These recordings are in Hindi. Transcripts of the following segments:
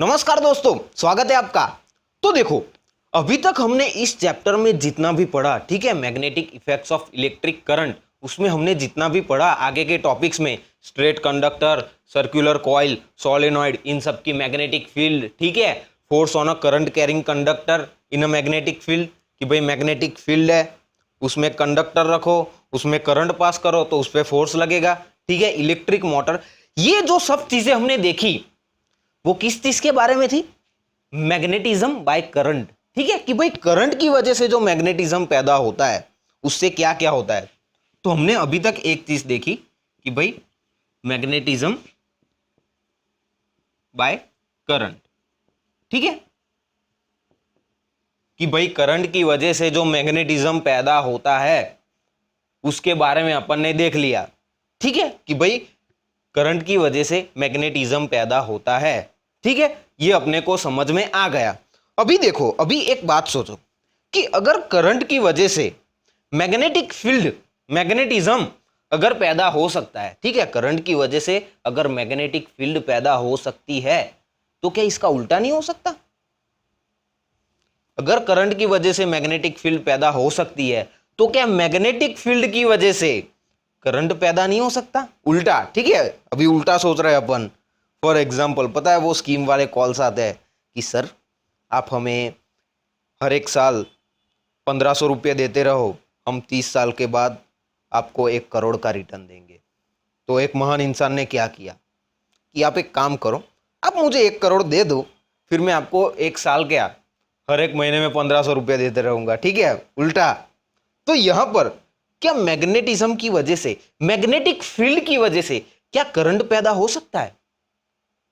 नमस्कार दोस्तों, स्वागत है आपका। तो देखो, अभी तक हमने इस चैप्टर में जितना भी पढ़ा, ठीक है, magnetic effects of electric current, उसमें हमने जितना भी पढ़ा आगे के टॉपिक्स में straight conductor, circular coil, solenoid, इन सब की मैग्नेटिक फील्ड, ठीक है, force on a current carrying conductor in a magnetic field, कि भाई मैग्नेटिक फील्ड है, उसमें कंडक्टर रखो, उसमें करंट पास करो तो उस पर फोर्स लगेगा, ठीक है, इलेक्ट्रिक मोटर, ये जो सब चीजें हमने देखी वो किस चीज के बारे में थी? मैग्नेटिज्म बाय करंट, ठीक है, कि भाई करंट की वजह से जो मैग्नेटिज्म पैदा होता है उससे क्या क्या होता है। तो हमने अभी तक एक चीज देखी कि भाई मैग्नेटिज्म बाय करंट, ठीक है, कि भाई करंट की वजह से जो मैग्नेटिज्म पैदा होता है उसके बारे में अपन ने देख लिया, ठीक है, कि भाई करंट की वजह से मैग्नेटिज्म पैदा होता है, ठीक है, ये अपने को समझ में आ गया। अभी देखो, अभी एक बात सोचो कि अगर करंट की वजह से मैग्नेटिक फील्ड, मैग्नेटिज्म अगर पैदा हो सकता है, ठीक है, करंट की वजह से अगर मैग्नेटिक फील्ड पैदा हो सकती है तो क्या इसका उल्टा नहीं हो सकता? अगर करंट की वजह से मैग्नेटिक फील्ड पैदा हो सकती है तो क्या मैग्नेटिक फील्ड की वजह से करंट पैदा नहीं हो सकता? उल्टा, ठीक है, अभी उल्टा सोच रहे हैं अपन। फॉर एग्जाम्पल, पता है वो स्कीम वाले कॉल्स आते हैं कि सर आप हमें हर एक साल 1500 रुपये देते रहो, हम 30 साल के बाद आपको 1 करोड़ का रिटर्न देंगे। तो एक महान इंसान ने क्या किया कि आप एक काम करो, आप मुझे 1 करोड़ दे दो, फिर मैं आपको 1 साल क्या हर एक महीने में 1500 रुपये देते रहूंगा, ठीक है, उल्टा। तो यहां पर क्या मैग्नेटिज्म की वजह से, मैग्नेटिक फील्ड की वजह से क्या करंट पैदा हो सकता है?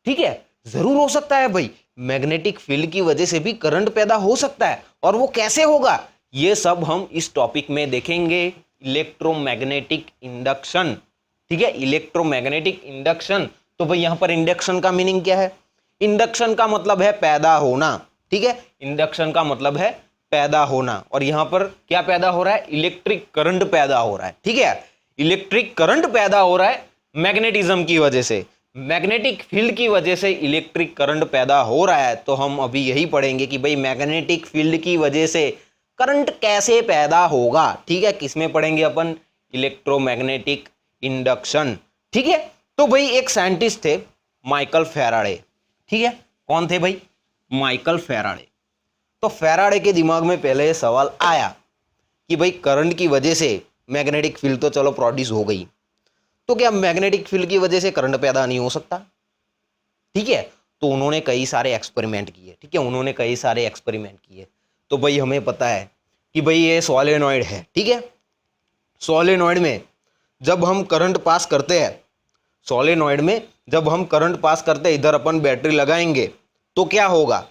ठीक है, जरूर हो सकता है भाई, मैग्नेटिक फील्ड की वजह से भी करंट पैदा हो सकता है। और वो कैसे होगा ये सब हम इस टॉपिक में देखेंगे, इलेक्ट्रोमैग्नेटिक इंडक्शन, ठीक है, इलेक्ट्रोमैग्नेटिक इंडक्शन। तो भाई यहां पर इंडक्शन का मीनिंग क्या है? इंडक्शन का मतलब है पैदा होना, ठीक है, इंडक्शन का मतलब है पैदा होना। और यहां पर क्या पैदा हो रहा है? इलेक्ट्रिक करंट पैदा हो रहा है, ठीक है, इलेक्ट्रिक करंट पैदा हो रहा है मैग्नेटिज्म की वजह से, मैग्नेटिक फील्ड की वजह से इलेक्ट्रिक करंट पैदा हो रहा है। तो हम अभी यही पढ़ेंगे कि भाई मैग्नेटिक फील्ड की वजह से करंट कैसे पैदा होगा, ठीक है, किसमें पढ़ेंगे अपन? इलेक्ट्रोमैग्नेटिक इंडक्शन, ठीक है। तो भाई एक साइंटिस्ट थे माइकल फैराडे, ठीक है, कौन थे भाई? Michael Faraday. तो फैराडे के दिमाग में पहले ये सवाल आया कि भाई करंट की वजह से मैग्नेटिक फील्ड तो चलो प्रोड्यूस हो गई, तो क्या मैग्नेटिक फील्ड की वजह से करंट पैदा नहीं हो सकता? ठीक है, तो उन्होंने कई सारे एक्सपेरिमेंट किए, ठीक है, उन्होंने कई सारे एक्सपेरिमेंट किए। तो भाई हमें पता है कि भाई ये सोलेनॉइड है, ठीक है, सोलेनॉइड में जब हम करंट पास करते हैं, सोलेनॉइड में जब हम करंट पास करते हैं, इधर अपन बैटरी लगाएंगे तो क्या होगा?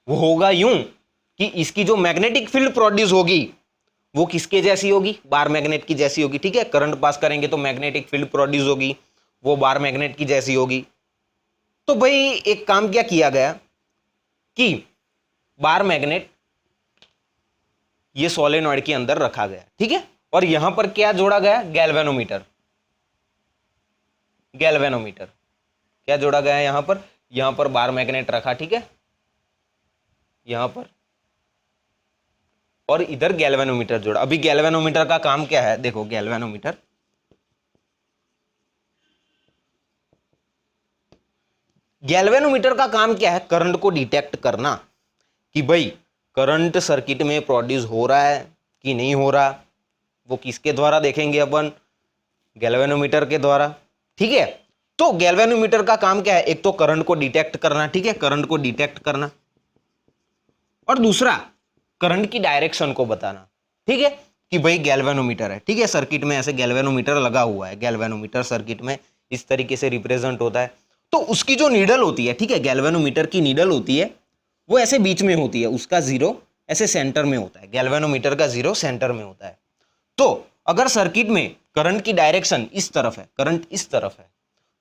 वो होगा यूं कि इसकी जो मैग्नेटिक फील्ड प्रोड्यूस होगी वो किसके जैसी होगी? बार मैग्नेट की जैसी होगी, ठीक है, करंट पास करेंगे तो मैग्नेटिक फील्ड प्रोड्यूस होगी, वो बार मैग्नेट की जैसी होगी। तो भाई एक काम क्या किया गया कि बार मैग्नेट ये सोलेनॉइड के अंदर रखा गया, ठीक है, और यहां पर क्या जोड़ा गया? गैल्वेनोमीटर, गैल्वेनोमीटर क्या जोड़ा गया है यहां पर बार मैग्नेट रखा, ठीक है, यहां पर, और इधर गैल्वेनोमीटर जोड़ा। अभी गैल्वेनोमीटर का काम क्या है? देखो गैल्वेनोमीटर, गैल्वेनोमीटर का काम क्या है? करंट को डिटेक्ट करना कि भाई करंट सर्किट में प्रोड्यूस हो रहा है कि नहीं हो रहा। वो किसके द्वारा देखेंगे अपन? गैल्वेनोमीटर के द्वारा, ठीक है। तो गैल्वेनोमीटर का काम क्या है? एक तो करंट को डिटेक्ट करना, ठीक है, करंट को डिटेक्ट करना, और दूसरा करंट की डायरेक्शन को बताना, ठीक है, कि भाई गैल्वेनोमीटर है, ठीक है, सर्किट में ऐसे गैल्वेनोमीटर लगा हुआ है, गैल्वेनोमीटर सर्किट में इस तरीके से रिप्रेजेंट होता है। तो उसकी जो नीडल होती है, ठीक है, गैल्वेनोमीटर की नीडल होती है वो ऐसे बीच में होती है, उसका जीरो ऐसे सेंटर में होता है, गैल्वेनोमीटर का जीरो सेंटर में होता है। तो अगर सर्किट में करंट की डायरेक्शन इस तरफ है, करंट इस तरफ है,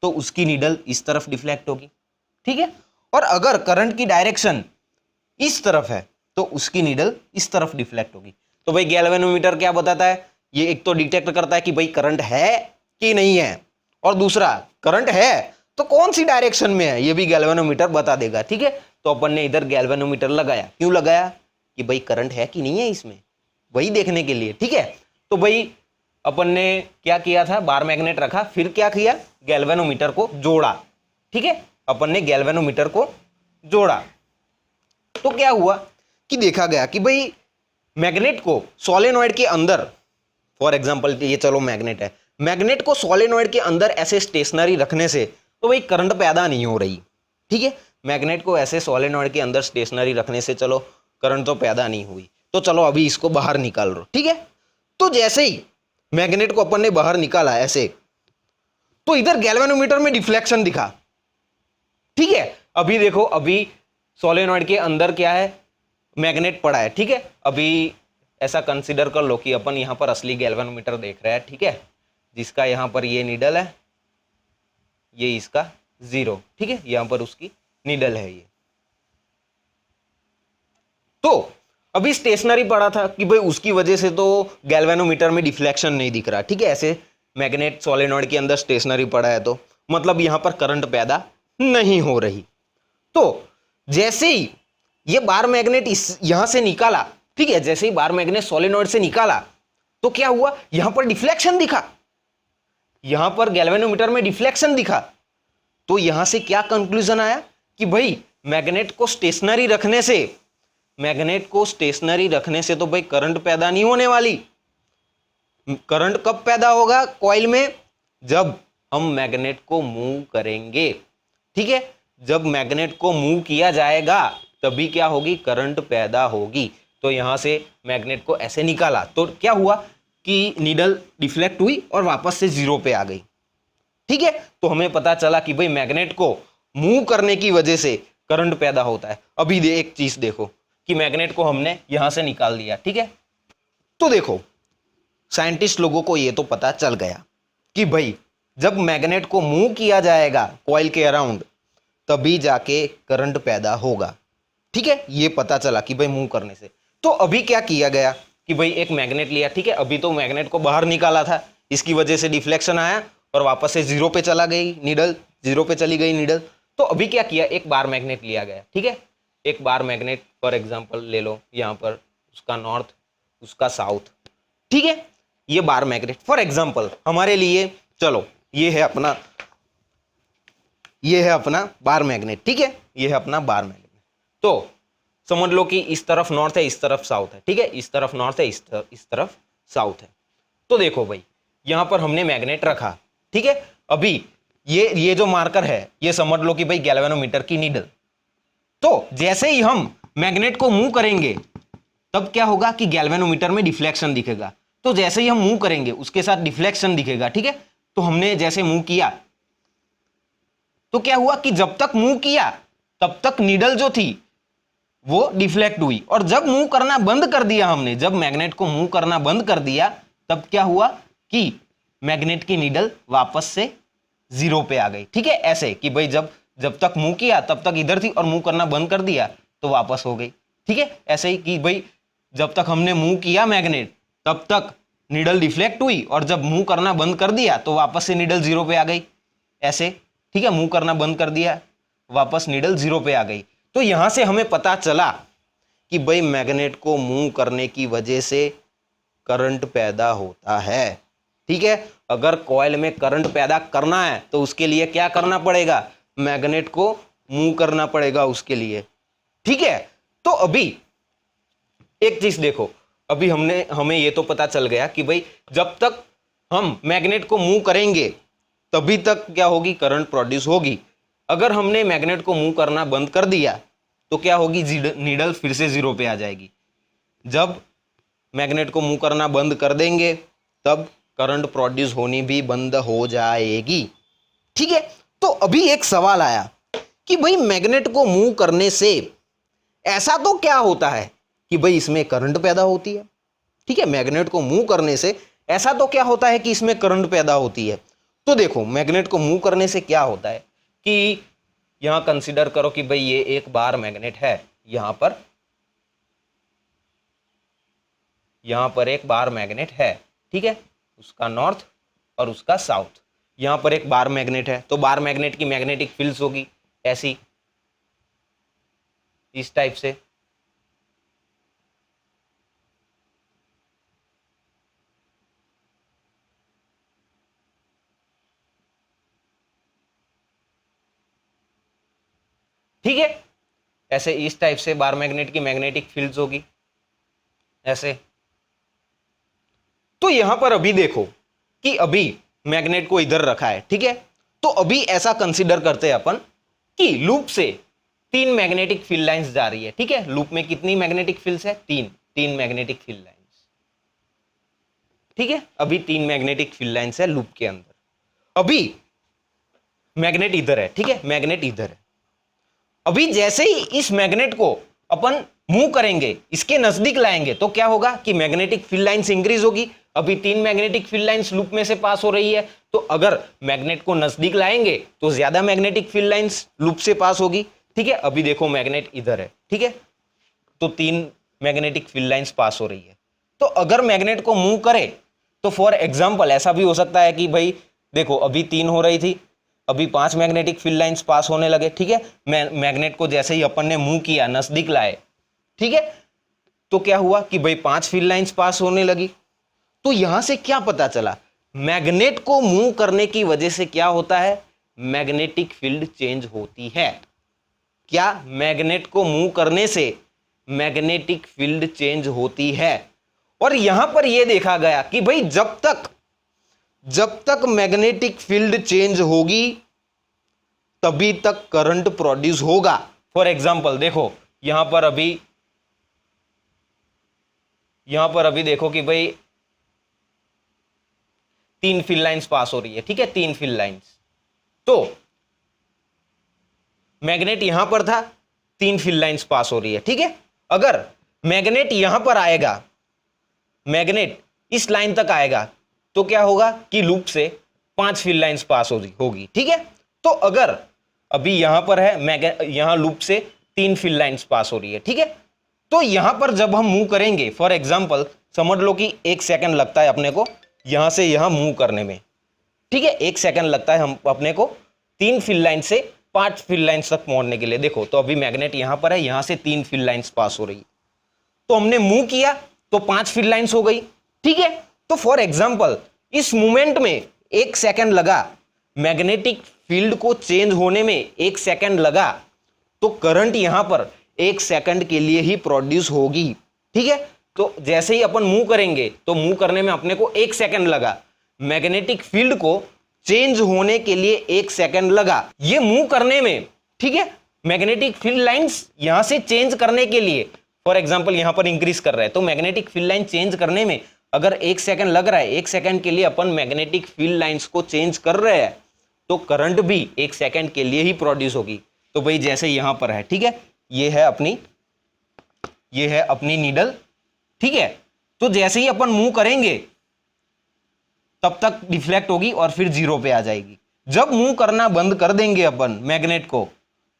तो उसकी नीडल इस तरफ डिफ्लेक्ट होगी, ठीक है, और अगर करंट की डायरेक्शन इस तरफ है तो उसकी नीडल इस तरफ डिफ्लेक्ट होगी। तो भाई गैल्वेनोमीटर क्या बताता है? ये एक तो डिटेक्ट करता है कि भाई करंट है कि नहीं है, और दूसरा करंट है तो कौन सी डायरेक्शन में है ये भी गैल्वेनोमीटर बता देगा। ठीक है, तो अपन ने इधर गैल्वेनोमीटर लगाया, क्यों लगाया कि भाई करंट है कि नहीं है इसमें, वही देखने के लिए। ठीक है, तो भाई अपन ने क्या किया था, बार मैग्नेट रखा, फिर क्या किया, गैल्वेनोमीटर को जोड़ा। ठीक है, अपन ने गैल्वेनोमीटर को जोड़ा तो क्या हुआ कि देखा गया कि भाई मैग्नेट को सोलेनॉइड के अंदर, फॉर एग्जांपल ये चलो मैग्नेट है, मैग्नेट को सोलेनॉइड के अंदर ऐसे स्टेशनरी रखने से तो भाई करंट पैदा नहीं हो रही। ठीक है, मैग्नेट को ऐसे सोलेनॉइड के अंदर स्टेशनरी रखने से चलो करंट तो पैदा नहीं हुई, तो चलो अभी इसको बाहर निकाल लो। ठीक है, तो जैसे ही मैग्नेट को अपन ने बाहर निकाला ऐसे, तो इधर गैल्वेनोमीटर में डिफ्लेक्शन दिखा। ठीक है, अभी देखो, अभी सोलेनॉइड के अंदर क्या है, मैग्नेट पड़ा है। ठीक है, अभी ऐसा कंसीडर कर लो कि अपन यहां पर असली गैल्वेनोमीटर देख रहे हैं। ठीक है, जिसका यहां पर ये नीडल है, ये इसका 0। ठीक है, यहां पर उसकी नीडल है ये। तो अभी स्टेशनरी पड़ा था कि भाई उसकी वजह से तो गैल्वेनोमीटर में डिफ्लेक्शन नहीं दिख रहा। ठीक है, ऐसे मैग्नेट सोलेनॉइड के अंदर स्टेशनरी पड़ा है तो मतलब यहां पर करंट पैदा नहीं हो रही। तो जैसे ही ये बार मैग्नेट इस यहां से निकाला, ठीक है, जैसे ही बार मैग्नेट सोलेनॉइड से निकाला तो क्या हुआ, यहां पर डिफ्लेक्शन दिखा, यहां पर गैल्वेनोमीटर में डिफ्लेक्शन दिखा। तो यहां से क्या कंक्लूजन आया कि भाई मैग्नेट को स्टेशनरी रखने से, मैग्नेट को स्टेशनरी रखने से तो भाई करंट पैदा नहीं होने वाली। करंट कब पैदा होगा कॉइल में, जब हम मैग्नेट को मूव करेंगे। ठीक है, जब मैग्नेट को मूव किया जाएगा तभी क्या होगी, करंट पैदा होगी। तो यहां से मैग्नेट को ऐसे निकाला तो क्या हुआ कि नीडल डिफ्लेक्ट हुई और वापस से 0 पे आ गई। ठीक है, तो हमें पता चला कि भाई मैग्नेट को मूव करने की वजह से करंट पैदा होता है। अभी एक चीज देखो कि मैग्नेट को हमने यहां से निकाल दिया। ठीक है, तो देखो साइंटिस्ट लोगों को ये तो पता चल गया कि भाई जब मैग्नेट को मूव किया जाएगा कॉइल के अराउंड तभी जाके करंट पैदा होगा। ठीक है, ये पता चला कि भाई मूव करने से। तो अभी क्या किया गया कि भाई एक मैग्नेट लिया। ठीक है, अभी तो मैग्नेट को बाहर निकाला था, इसकी वजह से डिफ्लेक्शन आया और वापस से 0 पे चला गई नीडल, 0 पे चली गई नीडल। तो अभी क्या किया, एक बार मैग्नेट लिया गया। ठीक है, एक बार मैग्नेट फॉर एग्जांपल ले लो, यहाँ पर उसका नॉर्थ, उसका साउथ। ठीक है, ये बार मैग्नेट फॉर एग्जांपल हमारे लिए, चलो ये है अपना बार मैग्नेट। ठीक है, ये है अपना बार मैग्नेट। तो समझ लो कि इस तरफ नॉर्थ है, इस तरफ साउथ है। ठीक है, इस तरफ नॉर्थ है, इस तरफ साउथ है। तो देखो भाई यहां पर हमने मैग्नेट रखा। ठीक है, अभी ये जो मार्कर है ये समझ लो कि भाई गैल्वेनोमीटर की नीडल। तो जैसे ही हम मैग्नेट को मूव करेंगे तब क्या होगा कि गैल्वेनोमीटर में डिफ्लेक्शन दिखेगा। तो जैसे ही हम मूव करेंगे उसके साथ डिफ्लेक्शन दिखेगा। ठीक है, तो हमने जैसे मूव किया तो क्या हुआ कि जब तक मूव किया तब तक नीडल जो थी वो डिफ्लेक्ट हुई, और जब मूव करना बंद कर दिया हमने, जब मैग्नेट को मूव करना बंद कर दिया तब क्या हुआ कि मैग्नेट की नीडल वापस से 0 पे आ गई। ठीक है, ऐसे कि भाई जब तक मूव किया तब तक इधर थी और मूव करना बंद कर दिया तो वापस हो गई। ठीक है, ऐसे ही कि भाई जब तक हमने मूव किया मैग्नेट तब तक नीडल डिफ्लेक्ट हुई और जब मूव करना बंद कर दिया तो वापस से नीडल 0 पे आ गई, ऐसे। ठीक है, मूव करना बंद कर दिया, वापस नीडल 0 पे आ गई। तो यहां से हमें पता चला कि भाई मैग्नेट को मूव करने की वजह से करंट पैदा होता है। ठीक है, अगर कॉइल में करंट पैदा करना है तो उसके लिए क्या करना पड़ेगा, मैग्नेट को मूव करना पड़ेगा उसके लिए। ठीक है, तो अभी एक चीज देखो, अभी हमें ये तो पता चल गया कि भाई जब तक हम मैग्नेट को मूव करेंगे तभी तक क्या होगी, करंट प्रोड्यूस होगी। अगर हमने मैग्नेट को मूव करना बंद कर दिया तो क्या होगी, नीडल फिर से 0 पे आ जाएगी। जब मैग्नेट को मूव करना बंद कर देंगे तब करंट प्रोड्यूस होनी भी बंद हो जाएगी। ठीक है, तो अभी एक सवाल आया कि भाई मैग्नेट को मूव करने से ऐसा तो क्या होता है कि भाई इसमें करंट पैदा होती है। ठीक है, मैग्नेट को मूव करने से ऐसा तो क्या होता है कि इसमें करंट पैदा होती है। तो देखो मैग्नेट को मूव करने से क्या होता है कि यहां कंसीडर करो कि भाई ये एक बार मैग्नेट है, यहां पर एक बार मैग्नेट है। ठीक है, उसका नॉर्थ और उसका साउथ, यहां पर एक बार मैग्नेट है, तो बार मैग्नेट की मैग्नेटिक फील्ड्स होगी ऐसी, इस टाइप से। ठीक है, ऐसे इस टाइप से बार मैग्नेट की मैग्नेटिक फील्ड्स होगी ऐसे। तो यहां पर अभी देखो कि अभी मैग्नेट को इधर रखा है, ठीक है। तो अभी ऐसा कंसीडर करते हैं अपन कि लूप से 3 मैग्नेटिक फील्ड लाइंस जा रही है, ठीक है। लूप में कितनी मैग्नेटिक फील्ड्स है? 3 मैग्नेटिक फील्ड लाइंस, ठीक है। अभी 3 मैग्नेटिक फील्ड लाइंस है लूप के अंदर। अभी मैग्नेट इधर है, ठीक है, मैग्नेट इधर है। अभी जैसे ही इस मैग्नेट को अपन मूव करेंगे, इसके नजदीक लाएंगे, तो क्या होगा कि मैग्नेटिक फील्ड लाइंस इंक्रीज होगी। अभी 3 मैग्नेटिक फील्ड लाइंस लूप में से पास हो रही है, तो अगर मैग्नेट को नजदीक लाएंगे तो ज्यादा मैग्नेटिक फील्ड लाइंस लूप से पास होगी, ठीक है। अभी देखो मैग्नेट इधर है, ठीक है, तो 3 मैग्नेटिक फील्ड लाइंस पास हो रही है। तो अगर मैग्नेट को मूव करे तो फॉर एग्जाम्पल ऐसा भी हो सकता है कि भाई देखो अभी 3 हो रही थी, अभी 5 मैग्नेटिक फील्ड लाइंस पास होने लगे, ठीक है। मैग्नेट को जैसे ही अपन ने मूव किया, नजदीक लाए, ठीक है, तो क्या हुआ कि भाई 5 फील्ड लाइंस पास होने लगी। तो यहां से क्या पता चला? मैग्नेट को मूव करने की वजह से क्या होता है? मैग्नेटिक फील्ड चेंज होती है। क्या? मैग्नेट को मूव करने से मैग्नेटिक फील्ड चेंज होती है। और यहां पर यह देखा गया कि भाई जब तक मैग्नेटिक फील्ड चेंज होगी तभी तक करंट प्रोड्यूस होगा। फॉर एग्जाम्पल देखो यहां पर अभी देखो कि भाई 3 फील्ड लाइंस पास हो रही है, ठीक है, 3 फील्ड लाइंस। तो मैग्नेट यहां पर था, 3 फील्ड लाइंस पास हो रही है, ठीक है। अगर मैग्नेट यहां पर आएगा, मैग्नेट इस लाइन तक आएगा, तो क्या होगा कि लूप से 5 फील्ड लाइंस पास होगी, ठीक है। तो अगर अभी यहां पर है, यहां लूप से 3 फील्ड लाइंस पास हो रही है, ठीक है। तो यहां पर जब हम मूव करेंगे, फॉर एग्जांपल समझ लो कि 1 सेकंड लगता है अपने को यहां से यहां मूव करने में, ठीक है, 1 सेकंड लगता है हम अपने को 3 फील्ड लाइन से 5 फील्ड लाइंस तक पहुंचने के लिए। देखो तो अभी मैग्नेट यहां पर है, यहां से 3 फील्ड लाइंस पास हो रही है, तो हमने मूव किया तो 5 फील्ड लाइंस हो गई, ठीक है। तो फॉर एग्जाम्पल इस मूवमेंट में 1 सेकंड लगा, मैग्नेटिक फील्ड को चेंज होने में 1 सेकंड लगा, तो करंट यहां पर 1 सेकंड के लिए ही प्रोड्यूस होगी, ठीक है। तो जैसे ही अपन मूव करेंगे तो मूव करने में अपने को 1 सेकंड लगा, मैग्नेटिक फील्ड को चेंज होने के लिए 1 सेकंड लगा ये मूव करने में, ठीक है। मैग्नेटिक फील्ड लाइंस यहां से चेंज करने के लिए, फॉर एग्जांपल यहां पर इंक्रीज कर रहा है, तो मैग्नेटिक फील्ड लाइन चेंज करने में अगर 1 सेकंड लग रहा है, 1 सेकंड के लिए अपन मैग्नेटिक फील्ड लाइंस को चेंज कर रहे हैं, तो करंट भी 1 सेकंड के लिए ही प्रोड्यूस होगी। तो भाई जैसे यहां पर है, ठीक है, ये है अपनी नीडल, ठीक है। तो जैसे ही अपन मूव करेंगे तब तक डिफ्लेक्ट होगी और फिर 0 पे आ जाएगी। जब मूव करना बंद कर देंगे अपन मैग्नेट को,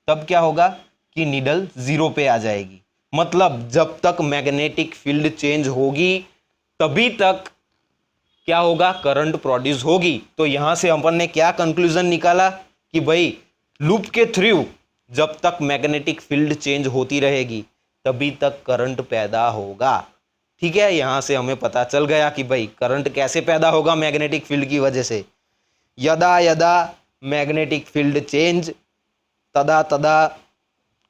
तब क्या होगा कि नीडल 0 पे आ जाएगी। मतलब जब तक मैग्नेटिक फील्ड चेंज होगी तभी तक क्या होगा? करंट प्रोड्यूस होगी। तो यहां से अपन ने क्या कंक्लूजन निकाला कि भाई लूप के थ्रू जब तक मैग्नेटिक फील्ड चेंज होती रहेगी तभी तक करंट पैदा होगा, ठीक है। यहां से हमें पता चल गया कि भाई करंट कैसे पैदा होगा मैग्नेटिक फील्ड की वजह से। यदा यदा मैग्नेटिक फील्ड चेंज तदा तदा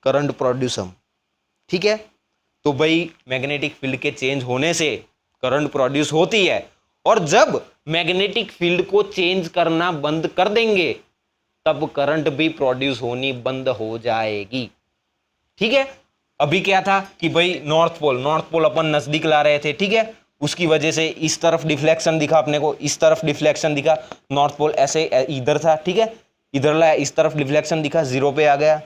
करंट प्रोड्यूसम, ठीक है। तो भाई मैग्नेटिक फील्ड के चेंज होने से करंट प्रोड्यूस होती है, और जब मैग्नेटिक फील्ड को चेंज करना बंद कर देंगे तब करंट भी प्रोड्यूस होनी बंद हो जाएगी, ठीक है। अभी क्या था कि भाई नॉर्थ पोल अपन नजदीक ला रहे थे, ठीक है, उसकी वजह से इस तरफ डिफ्लेक्शन दिखा अपने को, इस तरफ डिफ्लेक्शन दिखा, नॉर्थ पोल ऐसे इधर था, ठीक है, इधर लाया, इस तरफ डिफ्लेक्शन दिखा, 0 पे आ गया।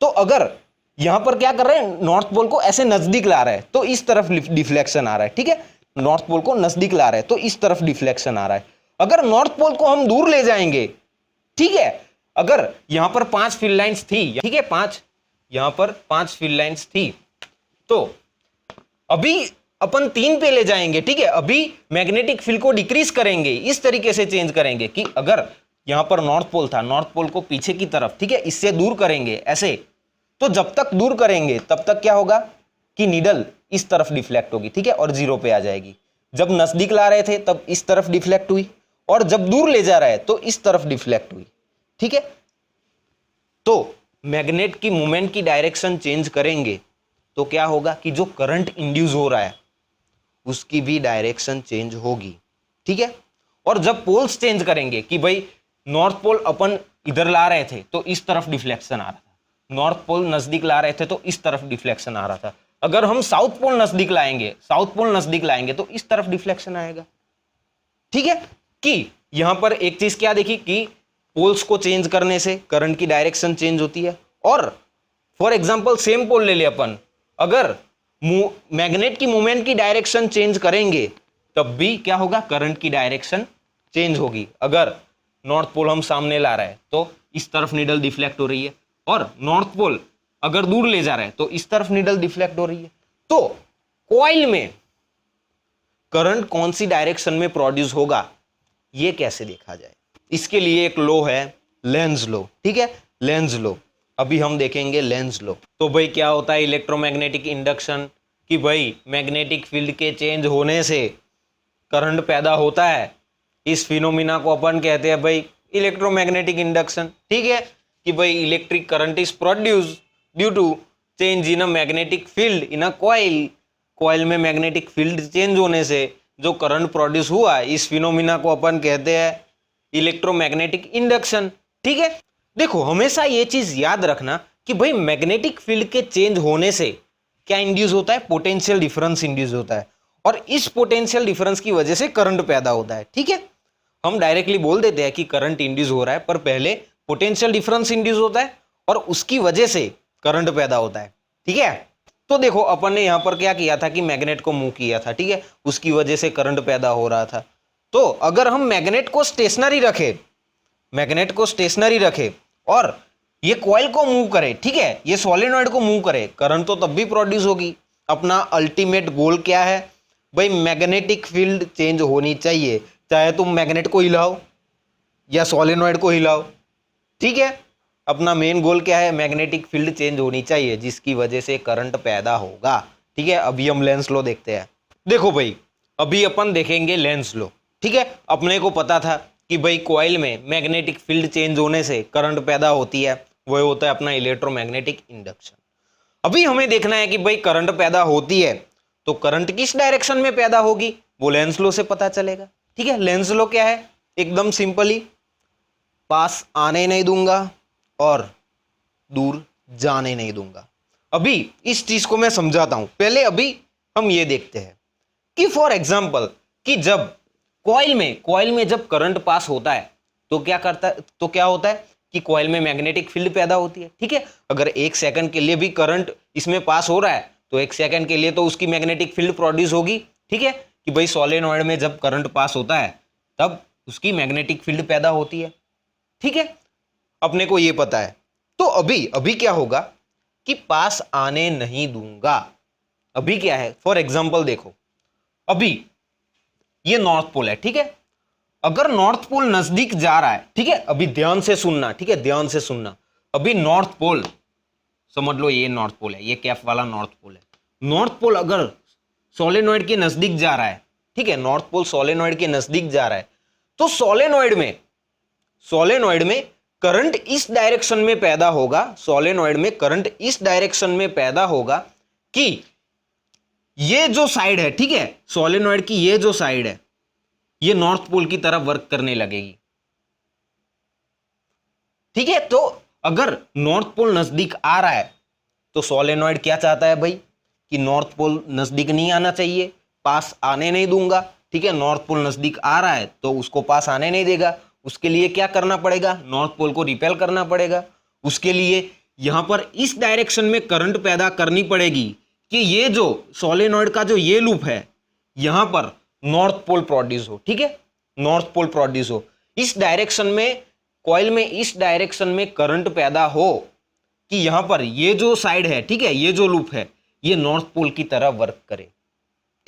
तो अगर यहां पर क्या कर रहे हैं, नॉर्थ पोल को ऐसे नजदीक ला रहे हैं तो इस तरफ डिफ्लेक्शन आ रहा है, ठीक है। नॉर्थ पोल को नजदीक ला रहे हैं तो इस तरफ डिफ्लेक्शन आ रहा है। अगर नॉर्थ पोल को हम दूर ले जाएंगे, ठीक है, अगर यहां पर 5 फील्ड लाइंस थी, ठीक है, यहां पर 5 फील्ड लाइंस थी, तो अभी अपन 3 पे ले जाएंगे, ठीक है। अभी मैग्नेटिक फील्ड को डिक्रीज करेंगे, इस तरीके से चेंज करेंगे कि अगर यहां पर नॉर्थ पोल था, नॉर्थ पोल को पीछे की तरफ, ठीक है, इससे दूर करेंगे ऐसे, तो जब तक दूर करेंगे तब तक क्या होगा कि नीडल इस तरफ डिफ्लेक्ट होगी, ठीक है, और जीरो पे आ जाएगी। जब नजदीक ला रहे थे तब इस तरफ डिफ्लेक्ट हुई, और जब दूर ले जा रहा है तो इस तरफ डिफ्लेक्ट हुई, ठीक है। तो मैग्नेट की मूवमेंट की डायरेक्शन चेंज करेंगे तो क्या होगा कि जो करंट इंड्यूस हो रहा है उसकी भी डायरेक्शन चेंज होगी, ठीक है। और जब पोल्स चेंज करेंगे कि भाई नॉर्थ पोल अपन इधर ला रहे थे तो इस तरफ डिफ्लेक्शन आ रहा था, नॉर्थ पोल नजदीक ला रहे थे तो इस तरफ डिफ्लेक्शन आ रहा था, अगर हम साउथ पोल नजदीक लाएंगे, साउथ पोल नजदीक लाएंगे तो इस तरफ डिफ्लेक्शन आएगा, ठीक है। कि यहां पर एक चीज क्या देखी कि पोल्स को चेंज करने से करंट की डायरेक्शन चेंज होती है, और फॉर एग्जांपल सेम पोल ले ले अपन, अगर मैग्नेट की मूवमेंट की डायरेक्शन चेंज करेंगे तब भी क्या होगा, करंट की डायरेक्शन चेंज होगी। अगर नॉर्थ पोल हम सामने ला रहे हैं तो इस तरफ नीडल डिफ्लेक्ट हो रही है, और नॉर्थ पोल अगर दूर ले जा रहा है तो इस तरफ नीडल डिफ्लेक्ट हो रही है। तो कॉइल में करंट कौन सी डायरेक्शन में प्रोड्यूस होगा ये कैसे देखा जाए, इसके लिए एक लॉ है लेंज लॉ, ठीक है, लेंज लॉ। अभी हम देखेंगे लेंज लॉ। तो भाई क्या होता है इलेक्ट्रोमैग्नेटिक इंडक्शन, कि भाई मैग्नेटिक फील्ड के चेंज होने से करंट पैदा होता है, इस फिनोमिना को अपन कहते हैं भाई इलेक्ट्रोमैग्नेटिक इंडक्शन, ठीक है। कि भाई electric current is produce due to change in a magnetic field in a coil, coil में मैग्नेटिक फील्ड चेंज होने से जो करंट प्रोड्यूस हुआ, इस फिनोमिना को अपन कहते हैं इलेक्ट्रोमैग्नेटिक इंडक्शन, ठीक है। देखो हमेशा ये चीज याद रखना कि भाई मैग्नेटिक फील्ड के चेंज होने से क्या इंड्यूस होता है, पोटेंशियल डिफरेंस इंड्यूस होता है, और इस पोटेंशियल डिफरेंस की वजह से करंट पैदा होता है, ठीक है। हम डायरेक्टली बोल देते हैं कि करंट इंड्यूस हो रहा है, पर पहले पोटेंशियल डिफरेंस इंड्यूस होता है और उसकी वजह से करंट पैदा होता है, ठीक है। तो देखो अपन ने यहां पर क्या किया था कि मैग्नेट को मूव किया था, ठीक है, उसकी वजह से करंट पैदा हो रहा था। तो अगर हम मैग्नेट को स्टेशनरी रखे, मैग्नेट को स्टेशनरी रखे और ये कॉइल को मूव करे, ठीक है, ये सोलेनॉइड को मूव करे, करंट तो तब भी प्रोड्यूस होगी। अपना अल्टीमेट गोल क्या है भाई, मैग्नेटिक फील्ड चेंज होनी चाहिए, चाहे तुम मैग्नेट को हिलाओ या सोलेनॉइड को हिलाओ, ठीक है। अपना मेन गोल क्या है, मैग्नेटिक फील्ड चेंज होनी चाहिए जिसकी वजह से करंट पैदा होगा, ठीक है। अभी हम लेंस लॉ देखते हैं। देखो भाई अभी अपन देखेंगे लेंस लॉ, ठीक है। अपने को पता था कि भाई कॉइल में मैग्नेटिक फील्ड चेंज होने से करंट पैदा होती है, वो होता है अपना इलेक्ट्रोमैग्नेटिक इंडक्शन। अभी हमें देखना है कि भाई करंट पैदा होती है तो करंट किस डायरेक्शन में पैदा होगी, वो लेंस लॉ से पता चलेगा, ठीक है। लेंस लॉ क्या है, एकदम सिंपली पास आने नहीं दूंगा और दूर जाने नहीं दूंगा। अभी इस चीज को मैं समझाता हूं, पहले अभी हम ये देखते हैं कि फॉर एग्जांपल कि जब कॉइल में जब करंट पास होता है तो क्या होता है कि कॉइल में मैग्नेटिक फील्ड पैदा होती है, ठीक है। अगर एक सेकंड के लिए भी करंट इसमें पास हो रहा है तो एक सेकंड के लिए तो उसकी मैग्नेटिक फील्ड प्रोड्यूस होगी, ठीक है। कि भाई सोलेनॉइड में जब करंट पास होता है तब उसकी मैग्नेटिक फील्ड पैदा होती है, ठीक है, अपने को ये पता है। तो अभी क्या होगा कि पास आने नहीं दूंगा। अभी क्या है, फॉर एग्जांपल देखो, अभी ये नॉर्थ पोल है, ठीक है। अगर नॉर्थ पोल नजदीक जा रहा है, ठीक है, अभी ध्यान से सुनना, ठीक है, ध्यान से सुनना। अभी नॉर्थ पोल समझ लो, ये नॉर्थ पोल है, ये कैप वाला नॉर्थ पोल है। नॉर्थ पोल अगर सोलेनॉइड के नजदीक जा रहा है, ठीक है, नॉर्थ पोल सोलेनॉइड के नजदीक जा रहा है, तो सोलेनॉइड में करंट इस डायरेक्शन में पैदा होगा, सोलेनॉइड में करंट इस डायरेक्शन में पैदा होगा कि ये जो साइड है, ठीक है, सोलेनॉइड की ये जो साइड है ये नॉर्थ पोल की तरफ वर्क करने लगेगी, ठीक है। तो अगर नॉर्थ पोल नजदीक आ रहा है तो सोलेनॉइड क्या चाहता है भाई कि नॉर्थ पोल नजदीक नहीं आना चाहिए, पास आने नहीं दूंगा, ठीक है। नॉर्थ पोल नजदीक आ रहा है तो उसको पास आने नहीं देगा, उसके लिए क्या करना पड़ेगा, नॉर्थ पोल को रिपेल करना पड़ेगा। उसके लिए यहां पर इस डायरेक्शन में करंट पैदा करनी पड़ेगी कि ये जो सोलेनॉइड का जो ये लूप है यहां पर नॉर्थ पोल प्रोड्यूस हो, ठीक है, नॉर्थ पोल प्रोड्यूस हो। इस डायरेक्शन में कॉइल में इस डायरेक्शन में करंट पैदा हो कि यहां पर ये जो साइड है, ठीक है, ये जो लूप है ये नॉर्थ पोल की तरह वर्क करे,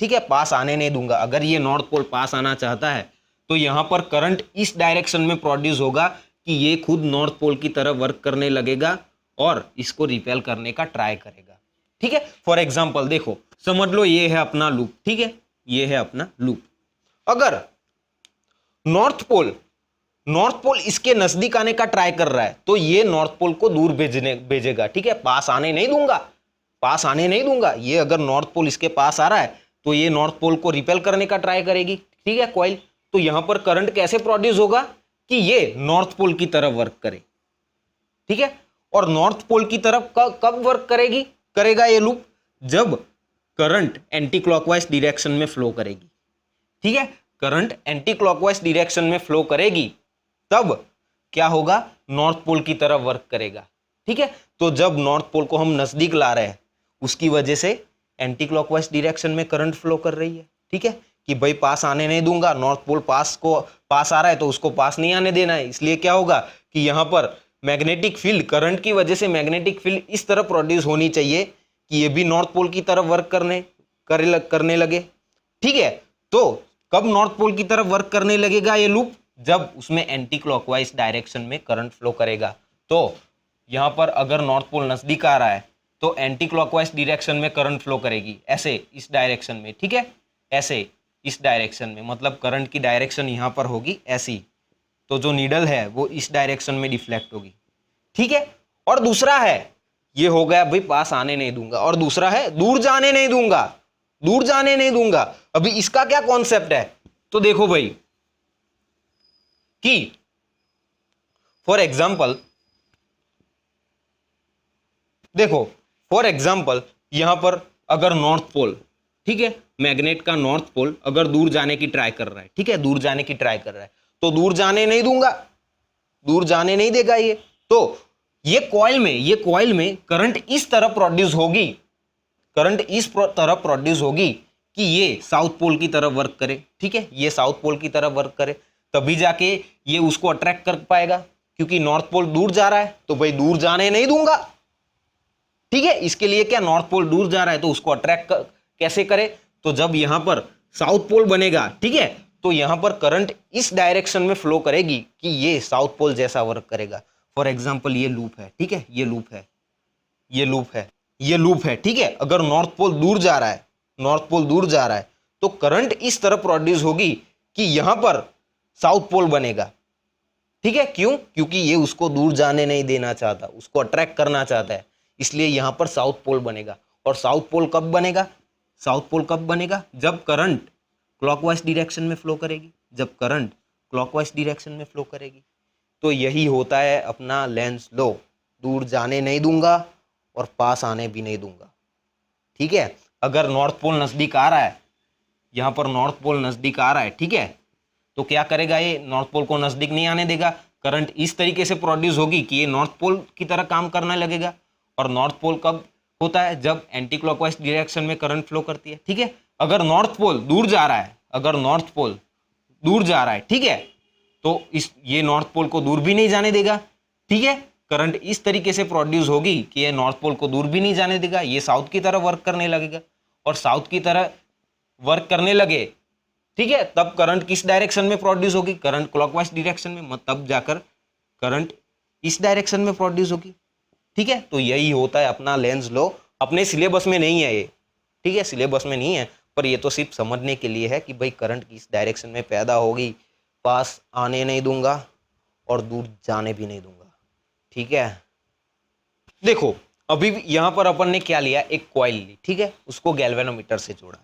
ठीक है, पास आने नहीं दूंगा। अगर ये नॉर्थ पोल पास आना चाहता है तो यहां पर करंट इस डायरेक्शन में प्रोड्यूस होगा कि ये खुद नॉर्थ पोल की तरफ वर्क करने लगेगा और इसको रिपेल करने का ट्राई करेगा। ठीक है, फॉर एग्जाम्पल देखो, समझ लो ये है अपना लूप। ठीक है, ये है अपना लूप। अगर नॉर्थ पोल इसके नजदीक आने का ट्राई कर रहा है तो ये नॉर्थ पोल को दूर भेजेगा। ठीक है, पास आने नहीं दूंगा। ये अगर नॉर्थ पोल इसके पास आ रहा है तो ये नॉर्थ पोल को रिपेल करने का ट्राई करेगी। ठीक है, कॉइल। तो यहां पर करंट कैसे प्रोड्यूस होगा कि ये नॉर्थ पोल की तरफ वर्क करे। ठीक है, और नॉर्थ पोल की तरफ कब वर्क करेगा ये लूप? जब करंट एंटी क्लॉकवाइज डायरेक्शन में फ्लो करेगी। ठीक है, करंट एंटी क्लॉकवाइज डायरेक्शन में फ्लो करेगी तब क्या होगा? नॉर्थ पोल की तरफ वर्क करेगा। ठीक है, तो जब नॉर्थ पोल को हम नजदीक ला रहे हैं उसकी वजह से एंटी क्लॉकवाइज डायरेक्शन में करंट फ्लो कर रही है। ठीक है, कि भाई पास आने नहीं दूंगा, नॉर्थ पोल पास आ रहा है तो उसको पास नहीं आने देना है। इसलिए क्या होगा कि यहां पर मैग्नेटिक फील्ड, करंट की वजह से मैग्नेटिक फील्ड इस तरह प्रोड्यूस होनी चाहिए कि ये भी नॉर्थ पोल की तरफ वर्क करने लगे। ठीक है, तो कब नॉर्थ पोल की तरफ वर्क करने लगेगा ये लूप? जब उसमें एंटी क्लॉकवाइज डायरेक्शन में करंट फ्लो करेगा। तो यहां पर अगर नॉर्थ पोल नजदीक आ रहा है तो एंटी क्लॉकवाइज डायरेक्शन में करंट फ्लो करेगी, ऐसे इस डायरेक्शन में। ठीक है, ऐसे इस डायरेक्शन में, मतलब करंट की डायरेक्शन यहां पर होगी ऐसी। तो जो नीडल है वो इस डायरेक्शन में डिफ्लेक्ट होगी। ठीक है, और दूसरा है, ये हो गया भाई पास आने नहीं दूंगा, और दूसरा है दूर जाने नहीं दूंगा। अभी इसका क्या कॉन्सेप्ट है? तो देखो भाई कि फॉर एग्जाम्पल यहां पर अगर नॉर्थ पोल, ठीक है, मैग्नेट का नॉर्थ पोल अगर दूर जाने की ट्राई कर रहा है, ठीक है, दूर जाने की ट्राई कर रहा है तो दूर जाने नहीं देगा ये। तो ये कॉइल में करंट इस तरह प्रोड्यूस होगी कि ये साउथ पोल की तरफ वर्क करे। ठीक है, ये साउथ पोल की तरफ वर्क करे तभी जाके ये उसको अट्रैक्ट कर पाएगा, क्योंकि नॉर्थ पोल दूर जा रहा है तो भाई दूर जाने नहीं दूंगा। ठीक है, इसके लिए क्या, नॉर्थ पोल दूर जा रहा है तो उसको अट्रैक्ट कैसे करे? तो जब यहां पर साउथ पोल बनेगा, ठीक है, तो यहां पर करंट इस डायरेक्शन में फ्लो करेगी कि ये साउथ पोल जैसा वर्क करेगा। फॉर एग्जाम्पल ये लूप है। ठीक है, ये लूप है। ठीक है, अगर नॉर्थ पोल दूर जा रहा है तो करंट इस तरह प्रोड्यूस होगी कि यहां पर साउथ पोल बनेगा। ठीक है, क्यों? क्योंकि ये उसको दूर जाने नहीं देना चाहता, उसको अट्रैक्ट करना चाहता है, इसलिए यहां पर साउथ पोल बनेगा। और साउथ पोल कब बनेगा? जब करंट क्लॉकवाइज डायरेक्शन में फ्लो करेगी। तो यही होता है अपना लेंस लॉ, दूर जाने नहीं दूंगा और पास आने भी नहीं दूंगा। ठीक है, अगर नॉर्थ पोल नजदीक आ रहा है, यहां पर नॉर्थ पोल नजदीक आ रहा है, ठीक है, तो क्या करेगा, ये नॉर्थ पोल को नजदीक नहीं आने देगा। करंट इस तरीके से प्रोड्यूस होगी कि ये नॉर्थ पोल की तरह काम करने लगेगा। और नॉर्थ पोल कब होता है? जब एंटी क्लॉकवाइज डायरेक्शन में करंट फ्लो करती है। ठीक है, अगर नॉर्थ पोल दूर जा रहा है, ठीक है, तो ये नॉर्थ पोल को दूर भी नहीं जाने देगा। ठीक है, करंट इस तरीके से प्रोड्यूस होगी कि ये नॉर्थ पोल को दूर भी नहीं जाने देगा, ये साउथ की तरफ वर्क करने लगेगा। और साउथ की तरह वर्क करने लगे, ठीक है, तब करंट किस डायरेक्शन में प्रोड्यूस होगी? करंट क्लॉकवाइज डायरेक्शन में, तब जाकर करंट इस डायरेक्शन में प्रोड्यूस होगी। ठीक है, तो यही होता है अपना लेंस लॉ। अपने सिलेबस में नहीं है ये, ठीक है, सिलेबस में नहीं है, पर ये तो सिर्फ समझने के लिए है कि भाई करंट किस डायरेक्शन में पैदा होगी, पास आने नहीं दूंगा और दूर जाने भी नहीं दूंगा। ठीक है, देखो अभी यहां पर अपन ने क्या लिया, एक कॉइल ली, ठीक है, उसको गैल्वेनोमीटर से जोड़ा,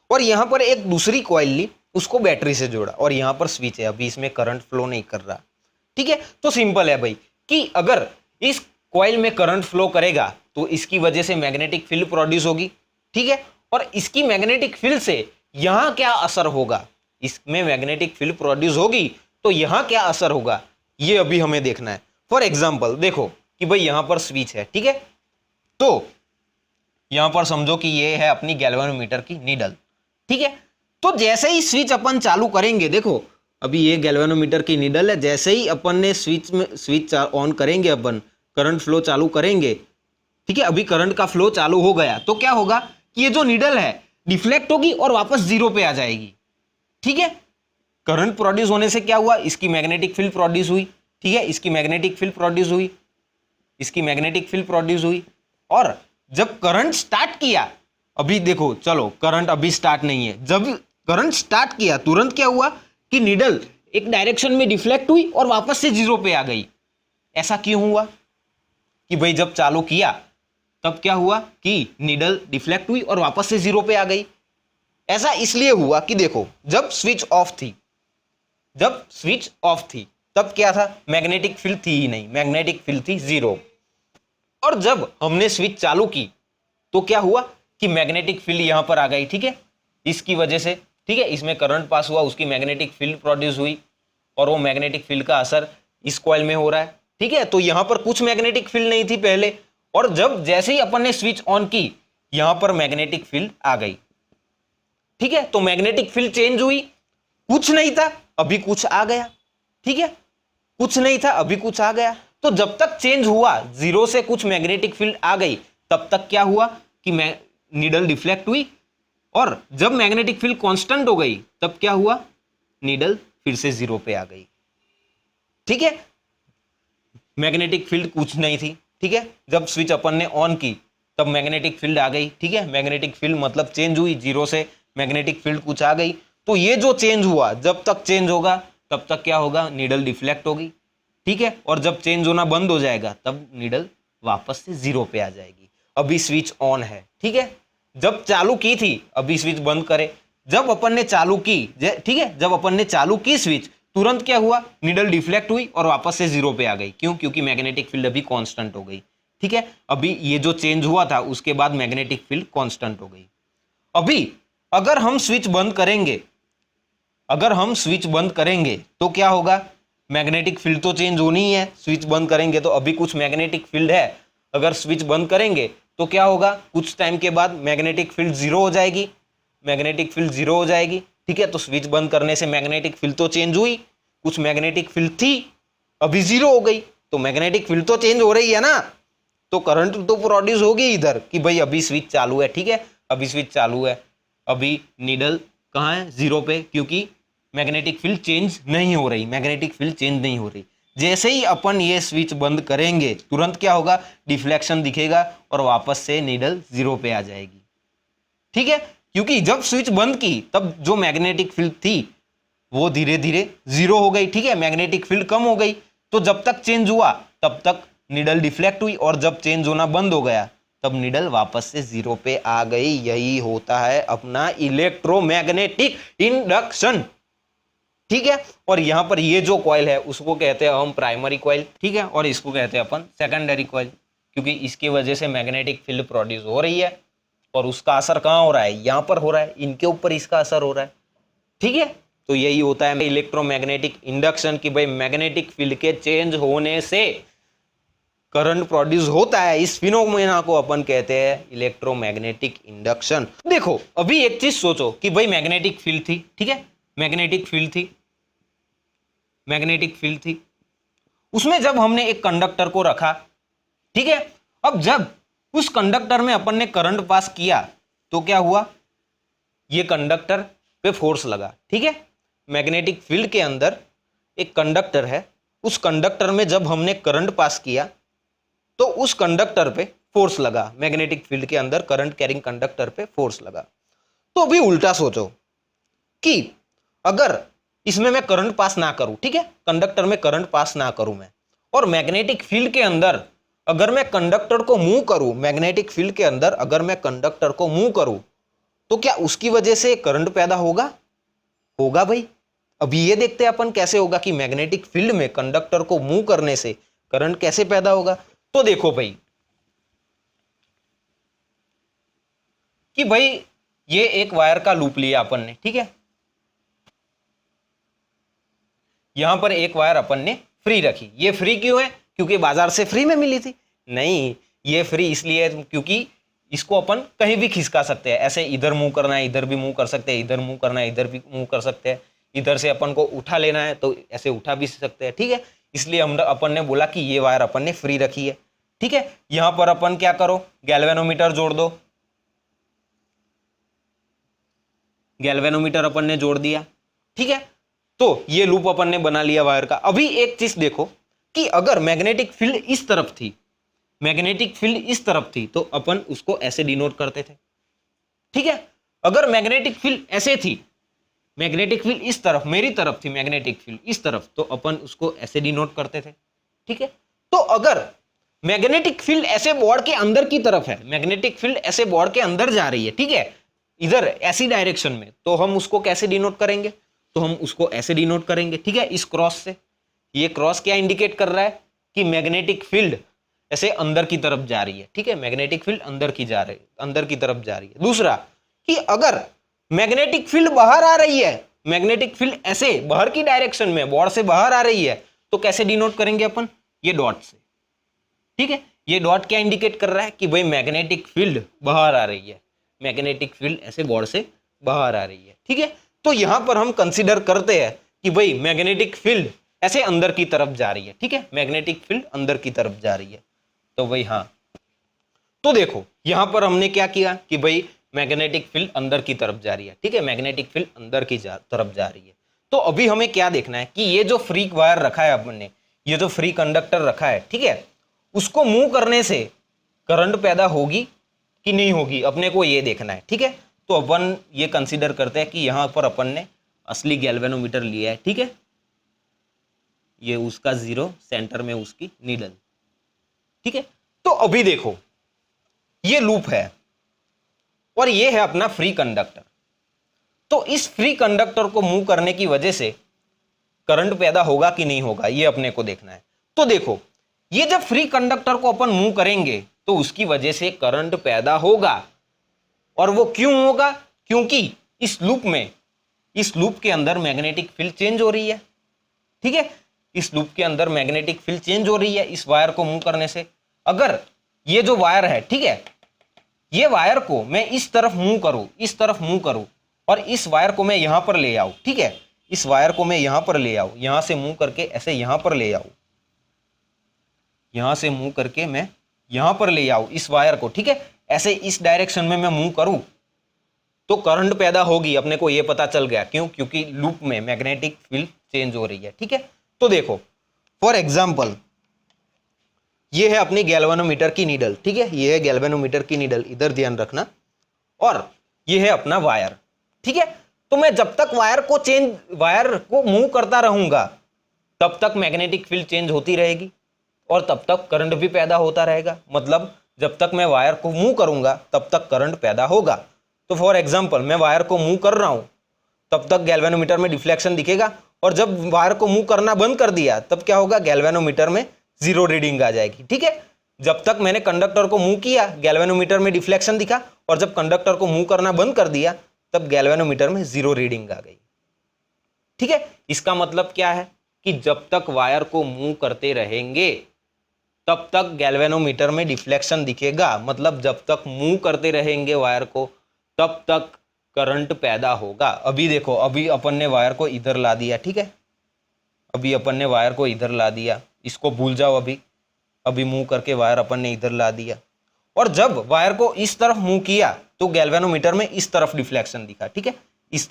और यहां पर एक दूसरी कॉइल ली, उसको बैटरी से जोड़ा, और यहां पर स्विच है, अभी इसमें करंट फ्लो नहीं कर रहा। ठीक है, तो सिंपल है भाई कि अगर इस कॉइल में करंट फ्लो करेगा तो इसकी वजह से मैग्नेटिक फील्ड प्रोड्यूस होगी। ठीक है, और इसकी मैग्नेटिक फील्ड से यहां क्या असर होगा, इसमें मैग्नेटिक फील्ड प्रोड्यूस होगी तो यहां क्या असर होगा, ये अभी हमें देखना है। फॉर एग्जाम्पल देखो कि भाई यहां पर स्विच है, ठीक है, तो यहां पर समझो कि ये है अपनी गैल्वेनोमीटर की नीडल। ठीक है, तो जैसे ही स्विच अपन चालू करेंगे, देखो अभी ये गैल्वेनोमीटर की नीडल है, जैसे ही अपन ने स्विच ऑन करेंगे, अपन करंट फ्लो चालू करेंगे, ठीक है, अभी करंट का फ्लो चालू हो गया, तो क्या होगा कि ये जो नीडल है डिफ्लेक्ट होगी और वापस जीरो पे आ जाएगी। ठीक है, करंट प्रोड्यूस होने से क्या हुआ, इसकी मैग्नेटिक फील्ड प्रोड्यूस हुई, ठीक है, इसकी मैग्नेटिक फील्ड प्रोड्यूस हुई, इसकी मैग्नेटिक फील्ड प्रोड्यूस हुई। और जब करंट स्टार्ट किया, अभी देखो चलो करंट अभी स्टार्ट नहीं है, जब करंट स्टार्ट किया तुरंत क्या हुआ कि नीडल एक डायरेक्शन में डिफ्लेक्ट हुई और वापस से जीरो पे आ गई। ऐसा क्यों हुआ कि भाई जब चालू किया तब क्या हुआ कि नीडल डिफ्लेक्ट हुई और वापस से जीरो पे आ गई। ऐसा इसलिए हुआ कि देखो जब स्विच ऑफ थी, जब स्विच ऑफ थी तब क्या था, मैग्नेटिक फील्ड थी ही नहीं, मैग्नेटिक फील्ड थी जीरो। और जब हमने स्विच चालू की तो क्या हुआ कि मैग्नेटिक फील्ड यहां पर आ गई, ठीक है, इसकी वजह से, ठीक है, इसमें करंट पास हुआ, उसकी मैग्नेटिक फील्ड प्रोड्यूस हुई और वो मैग्नेटिक फील्ड का असर इस कॉइल में हो रहा है, ठीक है। तो यहां पर कुछ मैग्नेटिक फील्ड नहीं थी पहले, और जब जैसे ही अपन ने स्विच ऑन की यहां पर मैग्नेटिक फील्ड आ गई, ठीक है। तो मैग्नेटिक फील्ड चेंज हुई, कुछ नहीं था अभी कुछ आ गया, ठीक है, कुछ नहीं था अभी कुछ आ गया। तो जब तक चेंज हुआ, जीरो से कुछ मैग्नेटिक फील्ड आ गई, तब तक क्या हुआ कि नीडल डिफ्लेक्ट हुई, और जब मैग्नेटिक फील्ड कांस्टेंट हो गई तब क्या हुआ, नीडल फिर से जीरो पे आ गई, ठीक है। मैग्नेटिक फील्ड कुछ नहीं थी, ठीक है, जब स्विच अपन ने ऑन की तब मैग्नेटिक फील्ड आ गई, ठीक है, मैग्नेटिक फील्ड मतलब चेंज हुई, जीरो से मैग्नेटिक फील्ड कुछ आ गई। तो ये जो चेंज हुआ, जब तक चेंज होगा तब तक क्या होगा, नीडल डिफ्लेक्ट होगी, ठीक है, और जब चेंज होना बंद हो जाएगा तब नीडल वापस से जीरो पे आ जाएगी। अभी स्विच ऑन है, ठीक है, जब चालू की थी, अभी स्विच बंद करे, जब अपन ने चालू की, ठीक है, जब अपन ने चालू की स्विच, तुरंत क्या हुआ, नीडल डिफ्लेक्ट हुई और वापस से जीरो पे आ गई। क्यों, क्योंकि मैग्नेटिक फील्ड अभी कांस्टेंट हो गई, ठीक है। अभी ये जो चेंज हुआ था उसके बाद मैग्नेटिक फील्ड कांस्टेंट हो गई। अभी अगर हम स्विच बंद करेंगे, अगर हम स्विच बंद करेंगे तो क्या होगा, मैग्नेटिक फील्ड तो चेंज होनी ही है, स्विच बंद करेंगे तो अभी कुछ मैग्नेटिक फील्ड है, अगर स्विच बंद करेंगे तो क्या होगा, कुछ टाइम के बाद मैग्नेटिक फील्ड जीरो हो जाएगी, मैग्नेटिक फील्ड जीरो हो जाएगी, ठीक है। तो स्विच बंद करने से मैग्नेटिक फील्ड तो चेंज हुई, कुछ मैग्नेटिक फील्ड थी अभी जीरो हो गई, तो मैग्नेटिक फील्ड तो चेंज हो रही है ना, तो करंट तो प्रोड्यूस होगी इधर कि भाई अभी स्विच चालू है, ठीक है, अभी स्विच चालू है, अभी नीडल कहाँ है, जीरो पे, क्योंकि मैग्नेटिक फील्ड चेंज नहीं हो रही, मैग्नेटिक फील्ड चेंज नहीं हो रही। जैसे ही अपन ये स्विच बंद करेंगे तुरंत क्या होगा, डिफ्लेक्शन दिखेगा और वापस से नीडल जीरो पे आ जाएगी, ठीक है, क्योंकि जब स्विच बंद की तब जो मैग्नेटिक फील्ड थी वो धीरे धीरे जीरो हो गई, ठीक है, मैग्नेटिक फील्ड कम हो गई। तो जब तक चेंज हुआ तब तक नीडल डिफ्लेक्ट हुई, और जब चेंज होना बंद हो गया तब नीडल वापस से जीरो पे आ गई। यही होता है अपना इलेक्ट्रोमैग्नेटिक इंडक्शन, ठीक है। और यहां पर ये जो कॉइल है उसको कहते हैं हम प्राइमरी कॉइल, ठीक है, और इसको कहते हैं अपन सेकेंडरी कॉइल, क्योंकि इसकी वजह से मैग्नेटिक फील्ड प्रोड्यूस हो रही है और उसका असर कहाँ हो रहा है, यहां पर हो रहा है, इनके ऊपर इसका असर हो रहा है, ठीक है। तो यही होता है इलेक्ट्रोमैग्नेटिक इंडक्शन की भाई मैग्नेटिक फील्ड के चेंज होने से करंट प्रोड्यूस होता है। इस फिनोमेना को अपन कहते हैं इलेक्ट्रोमैग्नेटिक इंडक्शन। देखो अभी एक चीज सोचो कि भाई मैग्नेटिक फील्ड थी, ठीक है, मैग्नेटिक फील्ड थी, मैग्नेटिक फील्ड थी, उसमें जब हमने एक कंडक्टर को रखा, ठीक है, अब जब उस कंडक्टर में अपन ने करंट पास किया तो क्या हुआ, ये कंडक्टर पे फोर्स लगा, ठीक है, मैग्नेटिक फील्ड के अंदर एक कंडक्टर है, उस कंडक्टर में जब हमने करंट पास किया तो उस कंडक्टर पे फोर्स लगा, मैग्नेटिक फील्ड के अंदर करंट कैरिंग कंडक्टर पे फोर्स लगा। तो अभी उल्टा सोचो कि अगर इसमें मैं करंट पास ना करूं, ठीक है, कंडक्टर में करंट पास ना करूं मैं, और मैग्नेटिक फील्ड के अंदर अगर मैं कंडक्टर को मूव करूं, मैग्नेटिक फील्ड के अंदर अगर मैं कंडक्टर को मूव करूं तो क्या उसकी वजह से करंट पैदा होगा, होगा भाई। अभी ये देखते हैं अपन कैसे होगा कि मैग्नेटिक फील्ड में कंडक्टर को मूव करने से करंट कैसे पैदा होगा। तो देखो भाई कि भाई ये एक वायर का लूप लिया अपन ने, ठीक है, यहां पर एक वायर अपन ने फ्री रखी। ये फ्री क्यों है, क्योंकि बाजार से फ्री में मिली थी, नहीं ये फ्री इसलिए है क्योंकि इसको अपन कहीं भी खिसका सकते हैं, ऐसे इधर मूव करना है इधर भी मूव कर सकते हैं, इधर मूव करना है इधर भी मूव कर सकते हैं, इधर से अपन को उठा लेना है तो ऐसे उठा भी सकते हैं, ठीक है। इसलिए हम अपन ने बोला कि ये वायर अपन ने फ्री रखी है, ठीक है। यहां पर अपन क्या करो, गैल्वेनोमीटर जोड़ दो, गैल्वेनोमीटर अपन ने जोड़ दिया, ठीक है। तो ये लूप अपन ने बना लिया वायर का। अभी एक चीज देखो कि अगर मैग्नेटिक फील्ड इस तरफ थी, मैग्नेटिक फील्ड इस तरफ थी, तो अपन उसको ऐसे डिनोट करते थे, ठीक है। अगर मैग्नेटिक फील्ड ऐसे थी, मैग्नेटिक फील्ड इस तरफ, मेरी तरफ थी मैग्नेटिक फील्ड इस तरफ, तो अपन उसको ऐसे डिनोट करते थे, ठीक है। तो अगर मैग्नेटिक फील्ड ऐसे बोर्ड के अंदर की तरफ है, मैग्नेटिक फील्ड ऐसे बोर्ड के अंदर जा रही है, ठीक है, इधर ऐसी डायरेक्शन में, तो हम उसको कैसे डिनोट करेंगे? तो हम उसको ऐसे डिनोट करेंगे, ठीक है, इस क्रॉस से। ये क्रॉस क्या इंडिकेट कर रहा है कि मैग्नेटिक फील्ड ऐसे अंदर की तरफ जा रही है, ठीक है, मैग्नेटिक फील्ड अंदर की तरफ जा रही है। दूसरा कि अगर मैग्नेटिक फील्ड बाहर आ रही है, मैग्नेटिक फील्ड ऐसे बाहर की डायरेक्शन में बोर्ड से बाहर आ रही है, तो कैसे डिनोट करेंगे अपन? ये डॉट से, ठीक है। ये डॉट क्या इंडिकेट कर रहा है कि भाई मैग्नेटिक फील्ड बाहर आ रही है, मैग्नेटिक फील्ड ऐसे बोर्ड से बाहर आ रही है, ठीक है। तो यहां पर हम कंसीडर करते हैं कि भाई मैग्नेटिक फील्ड ऐसे अंदर की तरफ जा रही है, ठीक है, मैग्नेटिक फील्ड अंदर की तरफ जा रही है। तो भाई हाँ, तो देखो यहां पर हमने क्या किया कि भाई मैग्नेटिक फील्ड अंदर की तरफ जा रही है, ठीक है, मैग्नेटिक फील्ड अंदर की तरफ जा रही है। तो अभी हमें क्या देखना है कि ये जो फ्री वायर रखा है अपन ने, ये जो फ्री कंडक्टर रखा है, ठीक है, उसको मूव करने से करंट पैदा होगी कि नहीं होगी, अपने को ये देखना है, ठीक है। तो अपन ये कंसीडर करते हैं कि यहां पर अपन ने असली गैल्वेनोमीटर लिया है, ठीक है, ये उसका जीरो, सेंटर में उसकी नीडल, ठीक है। तो अभी देखो ये लूप है और ये है अपना फ्री कंडक्टर। तो इस फ्री कंडक्टर को मूव करने की वजह से करंट पैदा होगा कि नहीं होगा, ये अपने को देखना है। तो देखो ये जब फ्री कंडक्टर को अपन मूव करेंगे तो उसकी वजह से करंट पैदा होगा। और वो क्यों होगा? क्योंकि इस लूप के अंदर मैग्नेटिक फील्ड चेंज हो रही है, ठीक है, इस लूप के अंदर मैग्नेटिक फील्ड चेंज हो रही है इस वायर को मूव करने से। अगर ये जो वायर है, ठीक है, ये वायर को मैं इस तरफ मूव करूं और इस वायर को मैं यहां पर ले आऊं, ठीक है, इस वायर को मैं यहां पर ले आऊं, यहां से मूव करके ऐसे यहां पर ले आऊं, यहां से मूव करके मैं यहां पर ले आऊं इस वायर को, ठीक है, ऐसे इस डायरेक्शन में मैं मूव करूं तो करंट पैदा होगी, अपने को ये पता चल गया। क्यों? क्योंकि लूप में मैग्नेटिक फील्ड चेंज हो रही है, ठीक है। तो देखो फॉर एग्जांपल ये है अपनी गैल्वेनोमीटर की नीडल, ठीक है, ये है गैल्वेनोमीटर की नीडल, इधर ध्यान रखना, और ये है अपना वायर, ठीक है। तो मैं जब तक वायर को मूव करता रहूंगा तब तक मैग्नेटिक फील्ड चेंज होती रहेगी और तब तक करंट भी पैदा होता रहेगा। मतलब जब तक मैं वायर को मूव करूंगा तब तक करंट पैदा होगा। तो फॉर एग्जांपल मैं वायर को मूव कर रहा हूं तब तक गैल्वेनोमीटर में डिफ्लेक्शन दिखेगा, और जब वायर को मूव करना बंद कर दिया तब क्या होगा? गैल्वेनोमीटर में जीरो रीडिंग आ जाएगी, ठीक है। जब तक मैंने कंडक्टर को मूव किया गैल्वेनोमीटर में डिफ्लेक्शन दिखा, और जब कंडक्टर को मूव करना बंद कर दिया तब गैल्वेनोमीटर में जीरो रीडिंग आ गई, ठीक है। इसका मतलब क्या है कि जब तक वायर को मूव करते रहेंगे तब तक गैल्वेनोमीटर में डिफ्लेक्शन दिखेगा। मतलब जब तक मूव करते रहेंगे वायर को तब तक करंट पैदा होगा। अभी देखो, अभी अपन ने वायर को इधर ला दिया, ठीक है, अभी अपन ने वायर को इधर ला दिया, इसको भूल जाओ, अभी मूव करके वायर अपन ने इधर ला दिया, और जब वायर को इस तरफ मूव किया तो गैल्वेनोमीटर में इस तरफ डिफ्लेक्शन दिखा, ठीक है, इस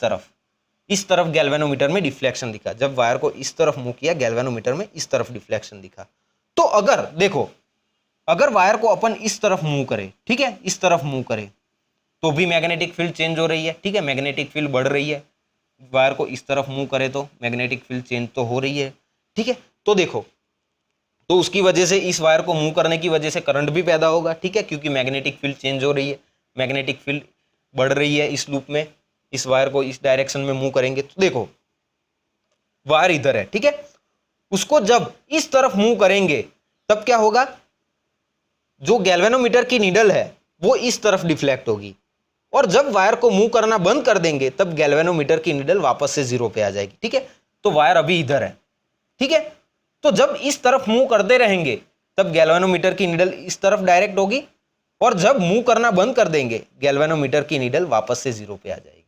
तरफ गैल्वेनोमीटर में डिफ्लेक्शन दिखा। जब वायर को इस तरफ मूव किया गैल्वेनोमीटर में इस तरफ डिफ्लेक्शन दिखा। तो अगर देखो, अगर वायर को अपन इस तरफ मूव करें, ठीक है, इस तरफ मूव करें तो भी मैग्नेटिक फील्ड चेंज हो रही है, ठीक है, मैग्नेटिक फील्ड बढ़ रही है। वायर को इस तरफ मूव करे तो मैग्नेटिक फील्ड चेंज तो हो रही है, ठीक है। तो देखो, तो उसकी वजह से इस वायर को मूव करने की वजह से करंट भी पैदा होगा, ठीक है, क्योंकि मैग्नेटिक फील्ड चेंज हो रही है, मैग्नेटिक फील्ड बढ़ रही है इस लूप में। इस वायर को इस डायरेक्शन में मूव करेंगे तो देखो वायर इधर है, ठीक है, उसको जब इस तरफ मूव करेंगे तब क्या होगा? जो गैल्वेनोमीटर की नीडल है वो इस तरफ डिफ्लेक्ट होगी, और जब वायर को मूव करना बंद कर देंगे तब गैल्वेनोमीटर की नीडल वापस से जीरो पे आ जाएगी, ठीक है। तो वायर अभी इधर है, ठीक है। तो जब इस तरफ मूव करते रहेंगे तब गैल्वेनोमीटर की नीडल इस तरफ डायरेक्ट होगी, और जब मूव करना बंद कर देंगे गैल्वेनोमीटर की नीडल वापस से जीरो पे आ जाएगी,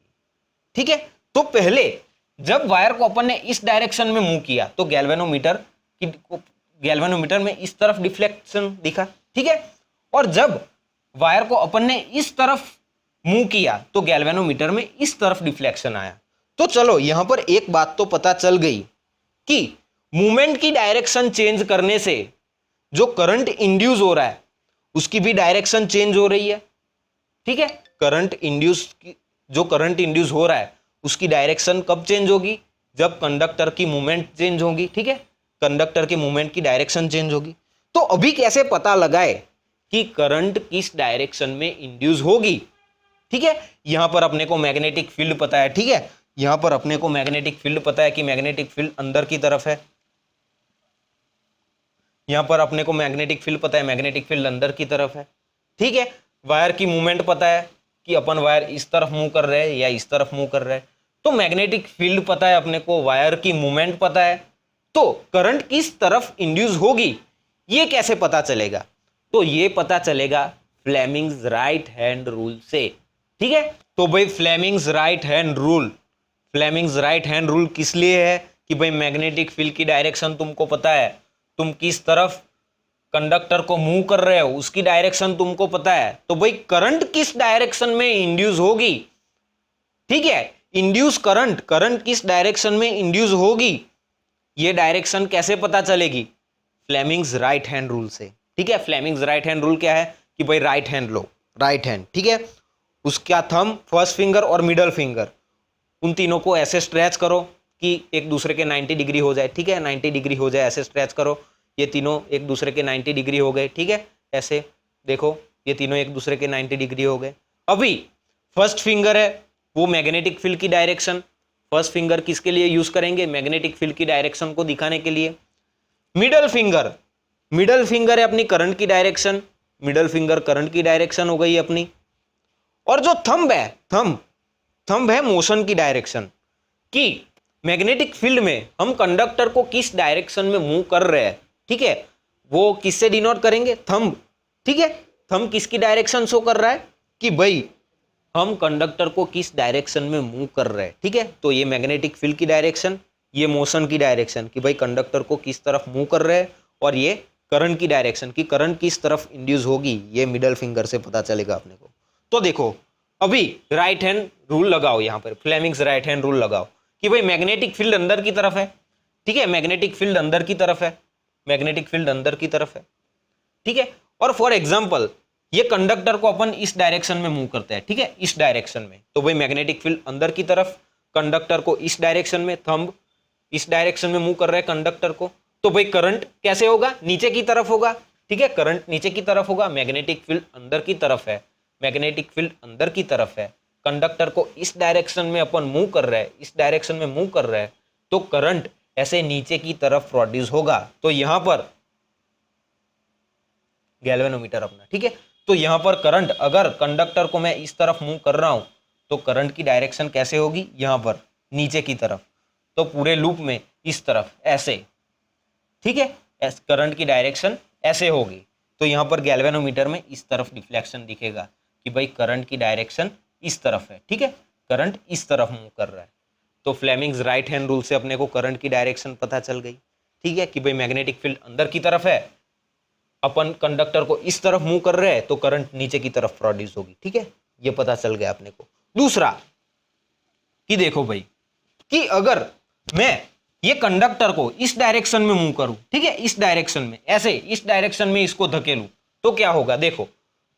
ठीक है। तो पहले जब वायर को अपन ने इस डायरेक्शन में मूव किया तो गैल्वेनोमीटर में इस तरफ डिफ्लेक्शन दिखा, ठीक है, और जब वायर को अपन ने इस तरफ मूव किया तो गैल्वेनोमीटर में इस तरफ डिफ्लेक्शन आया। तो चलो यहां पर एक बात तो पता चल गई कि मूवमेंट की डायरेक्शन चेंज करने से जो करंट इंड्यूस हो रहा है उसकी भी डायरेक्शन चेंज हो रही है। ठीक है, जो करंट इंड्यूस हो रहा है उसकी डायरेक्शन कब चेंज होगी? जब कंडक्टर की मूवमेंट चेंज होगी। ठीक है, कंडक्टर की मूवमेंट की डायरेक्शन चेंज होगी। तो अभी कैसे पता लगाए कि करंट किस डायरेक्शन में इंड्यूस होगी? ठीक है, यहां पर अपने को मैग्नेटिक फील्ड पता है। ठीक है, यहां पर अपने को मैग्नेटिक फील्ड पता है कि मैग्नेटिक फील्ड अंदर की तरफ है। यहां पर अपने को मैग्नेटिक फील्ड पता है, मैग्नेटिक फील्ड अंदर की तरफ है। ठीक है, वायर की मूवमेंट पता है कि अपन वायर इस तरफ मूव कर रहे हैं या इस तरफ मूव कर रहे हैं। तो मैग्नेटिक फील्ड पता है अपने को, वायर की मूवमेंट पता है, तो करंट किस तरफ इंड्यूस होगी ये कैसे पता चलेगा? तो ये पता चलेगा फ्लेमिंग्स राइट हैंड रूल से। ठीक है, तो भाई फ्लेमिंग्स राइट हैंड रूल किस लिए है? कि भाई मैग्नेटिक फील्ड की डायरेक्शन तुमको पता है, तुम किस तरफ कंडक्टर को मूव कर रहे हो उसकी डायरेक्शन तुमको पता है, तो भाई करंट किस डायरेक्शन में इंड्यूस होगी? ठीक है, इंड्यूस करंट किस डायरेक्शन में इंड्यूस होगी ये डायरेक्शन कैसे पता चलेगी? फ्लेमिंग्स राइट हैंड रूल से। ठीक है, फ्लेमिंग्स राइट हैंड रूल क्या है? कि भाई राइट हैंड लो, राइट हैंड, ठीक है, उसका थंब, फर्स्ट फिंगर और मिडल फिंगर, उन तीनों को ऐसे स्ट्रेच करो कि एक दूसरे के 90 डिग्री हो जाए। ठीक है, 90 डिग्री हो जाए, ऐसे स्ट्रेच करो। ये तीनों एक दूसरे के 90 डिग्री हो गए। ठीक है, ऐसे देखो, ये तीनों एक दूसरे के 90 डिग्री हो गए। अभी फर्स्ट फिंगर है वो मैग्नेटिक फील्ड की डायरेक्शन, फर्स्ट फिंगर किसके लिए यूज करेंगे? मैग्नेटिक फील्ड की डायरेक्शन को दिखाने के लिए। मिडल फिंगर है अपनी करंट की डायरेक्शन, मिडल फिंगर करंट की डायरेक्शन हो गई अपनी। और जो थंब है, थंब है मोशन की डायरेक्शन, कि मैग्नेटिक फील्ड में हम कंडक्टर को किस डायरेक्शन में मूव कर रहे हैं। ठीक है, वो किससे डिनोट करेंगे? थंब। ठीक है, थंब किसकी डायरेक्शन शो कर रहा है? कि भाई हम कंडक्टर को किस डायरेक्शन में मूव कर रहे हैं। ठीक है, तो ये मैग्नेटिक फील्ड की डायरेक्शन, ये मोशन की डायरेक्शन कि भाई कंडक्टर को किस तरफ मूव कर रहे हैं, और ये करंट की डायरेक्शन कि करंट किस तरफ इंड्यूस होगी, ये मिडल फिंगर से पता चलेगा अपने को। तो देखो अभी राइट हैंड रूल लगाओ, यहां पर फ्लेमिंग्स राइट हैंड रूल लगाओ कि भाई मैग्नेटिक फील्ड अंदर की तरफ है। ठीक है, मैग्नेटिक फील्ड अंदर की तरफ है, मैग्नेटिक फील्ड अंदर की तरफ है। ठीक है, और फॉर एग्जांपल ये कंडक्टर को अपन इस डायरेक्शन में मूव करते हैं। ठीक है, इस डायरेक्शन में, तो भाई मैग्नेटिक फील्ड अंदर की तरफ, कंडक्टर को इस डायरेक्शन में, थंब इस डायरेक्शन में मूव कर रहे हैं कंडक्टर को, तो भाई करंट कैसे होगा? नीचे की तरफ होगा। ठीक है, करंट नीचे की तरफ होगा, मैग्नेटिक फील्ड अंदर की तरफ है, मैग्नेटिक फील्ड अंदर की तरफ है, कंडक्टर को इस डायरेक्शन में अपन मूव कर रहे हैं, इस डायरेक्शन में मूव कर रहे हैं, तो करंट ऐसे नीचे की तरफ प्रोड्यूस होगा। तो यहां पर गैल्वेनोमीटर अपना, ठीक है, तो यहां पर करंट, अगर कंडक्टर को मैं इस तरफ मूव कर रहा हूं तो करंट की डायरेक्शन कैसे होगी? यहां पर नीचे की तरफ, तो पूरे लूप में इस तरफ ऐसे। ठीक है, करंट की डायरेक्शन ऐसे होगी, तो यहां पर गैल्वेनोमीटर में इस तरफ डिफ्लेक्शन दिखेगा कि भाई करंट की डायरेक्शन इस तरफ है। ठीक है, करंट इस तरफ मूव कर रहा है, तो फ्लेमिंग्स राइट हैंड रूल से अपने को करंट की डायरेक्शन पता चल गई। ठीक है, कि भाई मैग्नेटिक फील्ड अंदर की तरफ है, अपन कंडक्टर को इस तरफ मूव कर रहे हैं, तो करंट नीचे की तरफ प्रोड्यूस होगी। ठीक है, ये पता चल गया अपने को। दूसरा कि देखो भाई, कि अगर मैं ये कंडक्टर को इस डायरेक्शन में मूव करूं, ठीक है, इस डायरेक्शन में, ऐसे इस डायरेक्शन में इसको धकेलूं, तो क्या होगा? देखो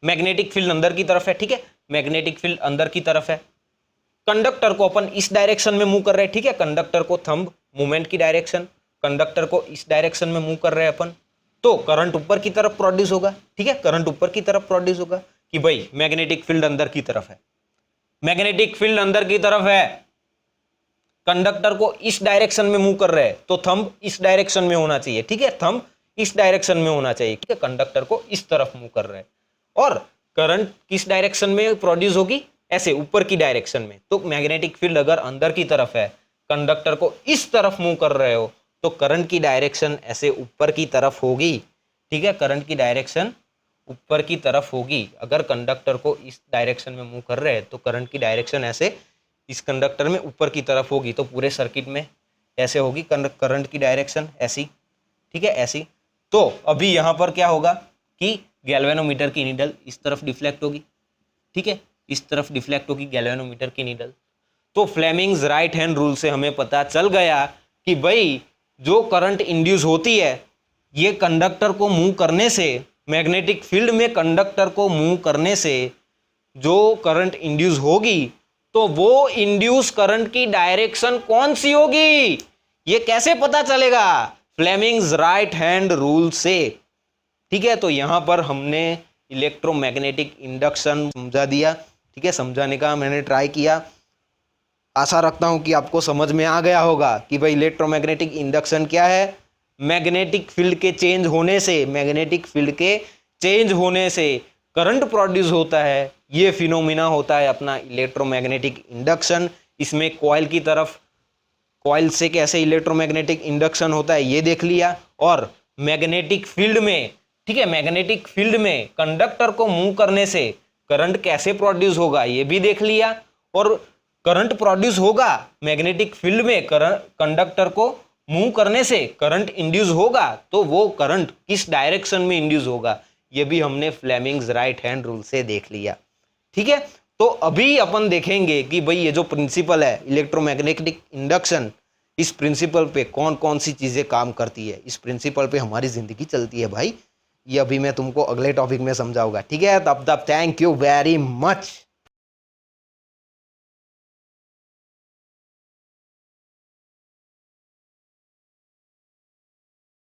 मैग्नेटिक फील्ड अंदर की तरफ है। ठीक है, मैग्नेटिक फील्ड अंदर की तरफ है, कंडक्टर को अपन इस डायरेक्शन में मूव कर रहे हैं। ठीक है, कंडक्टर को थंब मूवमेंट की डायरेक्शन, कंडक्टर को इस डायरेक्शन में मूव कर रहे हैं अपन, तो करंट ऊपर की तरफ प्रोड्यूस होगा। ठीक है, करंट ऊपर की तरफ प्रोड्यूस होगा कि भाई मैग्नेटिक फील्ड अंदर की तरफ है, मैग्नेटिक फील्ड अंदर की तरफ है, कंडक्टर को इस डायरेक्शन में मूव कर रहे हैं, तो थंब इस डायरेक्शन में होना चाहिए। ठीक है, थंब इस डायरेक्शन में होना चाहिए। ठीक है, कंडक्टर को इस तरफ मूव कर रहे हैं, और करंट किस डायरेक्शन में प्रोड्यूस होगी? ऐसे ऊपर की डायरेक्शन में। तो मैग्नेटिक फील्ड अगर अंदर की तरफ है, कंडक्टर को इस तरफ मूव कर रहे हो, तो करंट की डायरेक्शन ऐसे ऊपर की तरफ होगी। ठीक है, करंट की डायरेक्शन ऊपर की तरफ होगी। अगर कंडक्टर को इस डायरेक्शन में मूव कर रहे हैं, तो करंट की डायरेक्शन ऐसे इस कंडक्टर में ऊपर की तरफ होगी, तो पूरे सर्किट में ऐसे होगी करंट की डायरेक्शन ऐसी। ठीक है, ऐसी। तो अभी यहाँ पर क्या होगा कि गैल्वेनोमीटर की नीडल इस तरफ डिफ्लेक्ट होगी। ठीक है, इस तरफ डिफ्लेक्ट होगी गैल्वेनोमीटर की नीडल। तो फ्लेमिंग्स राइट हैंड रूल से हमें पता चल गया कि भाई जो करंट इंड्यूस होती है ये कंडक्टर को मूव करने से, मैग्नेटिक फील्ड में कंडक्टर को मूव करने से जो करंट इंड्यूस होगी तो वो इंड्यूस करंट की डायरेक्शन कौन सी होगी, ये कैसे पता चलेगा? फ्लेमिंग्स राइट हैंड रूल से। ठीक है, तो यहां पर हमने इलेक्ट्रोमैग्नेटिक इंडक्शन समझा दिया। ठीक है, समझाने का मैंने ट्राई किया। आशा रखता हूं कि आपको समझ में आ गया होगा कि भाई इलेक्ट्रोमैग्नेटिक इंडक्शन क्या है। मैग्नेटिक फील्ड के चेंज होने से, मैग्नेटिक फील्ड के चेंज होने से करंट प्रोड्यूस होता है, ये फिनोमिना होता है अपना इलेक्ट्रोमैग्नेटिक इंडक्शन। इसमें कॉइल की तरफ, कॉइल से कैसे इलेक्ट्रोमैग्नेटिक इंडक्शन होता है ये देख लिया, और मैग्नेटिक फील्ड में, ठीक है, मैग्नेटिक फील्ड में कंडक्टर को मूव करने से करंट कैसे प्रोड्यूस होगा ये भी देख लिया। और करंट प्रोड्यूस होगा मैग्नेटिक फील्ड में, कंडक्टर को मूव करने से करंट इंड्यूस होगा, तो वो करंट किस डायरेक्शन में इंड्यूस होगा ये भी हमने फ्लेमिंग्स राइट हैंड रूल से देख लिया। ठीक है, तो अभी अपन देखेंगे कि भाई ये जो प्रिंसिपल है इलेक्ट्रोमैग्नेटिक इंडक्शन, इस प्रिंसिपल पे कौन कौन सी चीजें काम करती है, इस प्रिंसिपल पे हमारी जिंदगी चलती है भाई। ये अभी मैं तुमको अगले टॉपिक में समझाऊंगा। ठीक है, तब तक थैंक यू वेरी मच।